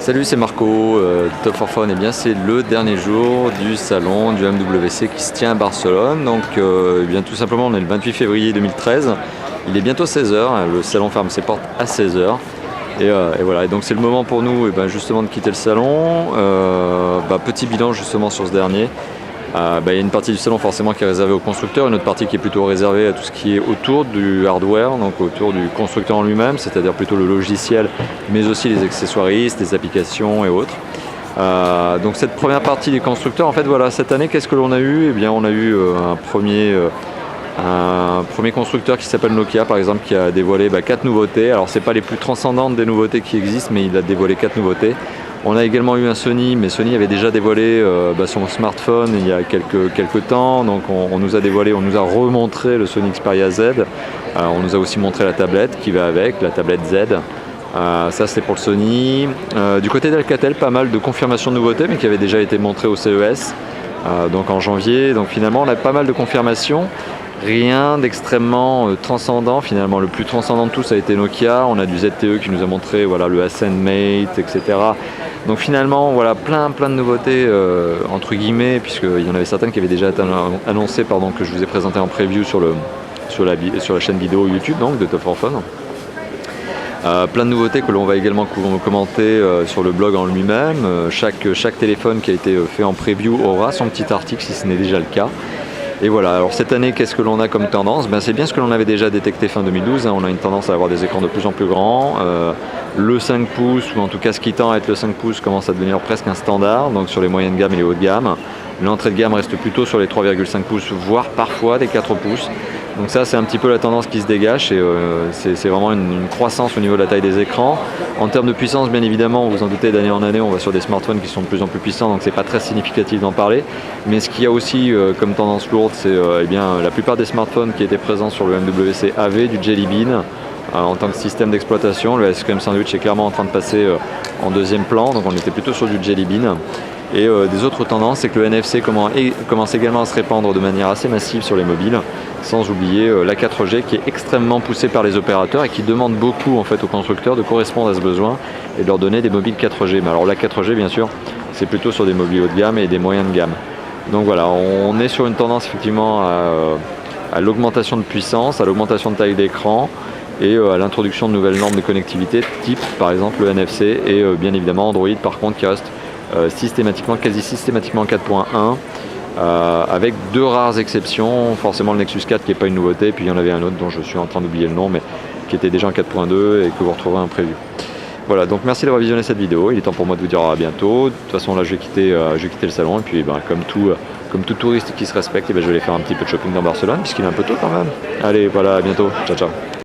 Salut, c'est Marco, Top for Fun. Et bien, c'est le dernier jour du salon du MWC qui se tient à Barcelone. Donc, bien, tout simplement, on est le 28 février 2013. Il est bientôt 16h. Le salon ferme ses portes à 16h. Et voilà. Et donc, c'est le moment pour nous, justement, de quitter le salon. Petit bilan justement sur ce dernier. Il y a une partie du salon forcément qui est réservée aux constructeurs, une autre partie qui est plutôt réservée à tout ce qui est autour du hardware, donc autour du constructeur en lui-même, c'est-à-dire plutôt le logiciel, mais aussi les accessoiristes, les applications et autres. Donc cette première partie des constructeurs, en fait voilà, cette année qu'est-ce que l'on a eu? Eh bien on a eu un premier constructeur qui s'appelle Nokia par exemple, qui a dévoilé 4 nouveautés. Alors c'est pas les plus transcendantes des nouveautés qui existent, mais il a dévoilé 4 nouveautés. On a également eu un Sony, mais Sony avait déjà dévoilé son smartphone il y a quelques temps. Donc on nous a dévoilé, on nous a remontré le Sony Xperia Z. On nous a aussi montré la tablette qui va avec, la tablette Z. Ça c'était pour le Sony. Du côté d'Alcatel, pas mal de confirmations de nouveautés, mais qui avaient déjà été montrées au CES, donc en janvier. Donc finalement on a pas mal de confirmations. Rien d'extrêmement transcendant, finalement le plus transcendant de tout ça a été Nokia. On a du ZTE qui nous a montré voilà, le Ascend Mate, etc. Donc finalement voilà, plein de nouveautés entre guillemets, puisqu'il y en avait certaines qui avaient déjà été annoncées, que je vous ai présenté en preview sur la chaîne vidéo YouTube donc, de Top for Fun. Plein de nouveautés que l'on va également commenter sur le blog en lui-même. Chaque téléphone qui a été fait en preview aura son petit article si ce n'est déjà le cas. Et voilà, alors cette année, qu'est-ce que l'on a comme tendance? C'est bien ce que l'on avait déjà détecté fin 2012, on a une tendance à avoir des écrans de plus en plus grands. Le 5 pouces, ou en tout cas ce qui tend à être le 5 pouces, commence à devenir presque un standard, donc sur les moyennes gammes et les hautes de gamme. L'entrée de gamme reste plutôt sur les 3,5 pouces, voire parfois des 4 pouces. Donc ça c'est un petit peu la tendance qui se dégage et c'est vraiment une croissance au niveau de la taille des écrans. En termes de puissance, bien évidemment, vous en doutez, d'année en année on va sur des smartphones qui sont de plus en plus puissants, donc c'est pas très significatif d'en parler. Mais ce qu'il y a aussi comme tendance lourde, c'est la plupart des smartphones qui étaient présents sur le MWC avaient du Jelly Bean en tant que système d'exploitation. Le Ice Cream Sandwich est clairement en train de passer en deuxième plan, donc on était plutôt sur du Jelly Bean. Et des autres tendances, c'est que le NFC commence également à se répandre de manière assez massive sur les mobiles, sans oublier la 4G qui est extrêmement poussée par les opérateurs et qui demande beaucoup en fait aux constructeurs de correspondre à ce besoin et de leur donner des mobiles 4G. Mais alors la 4G bien sûr, c'est plutôt sur des mobiles haut de gamme et des moyens de gamme. Donc voilà, on est sur une tendance effectivement à l'augmentation de puissance, à l'augmentation de taille d'écran et à l'introduction de nouvelles normes de connectivité type par exemple le NFC et bien évidemment Android par contre qui reste quasi systématiquement 4.1 avec deux rares exceptions, forcément le Nexus 4 qui n'est pas une nouveauté, puis il y en avait un autre dont je suis en train d'oublier le nom mais qui était déjà en 4.2 et que vous retrouverez en preview. Voilà, donc merci d'avoir visionné cette vidéo, il est temps pour moi de vous dire à bientôt. De toute façon là je vais quitter le salon et puis comme tout touriste qui se respecte, je vais aller faire un petit peu de shopping dans Barcelone puisqu'il est un peu tôt quand même. Allez voilà, à bientôt, ciao ciao.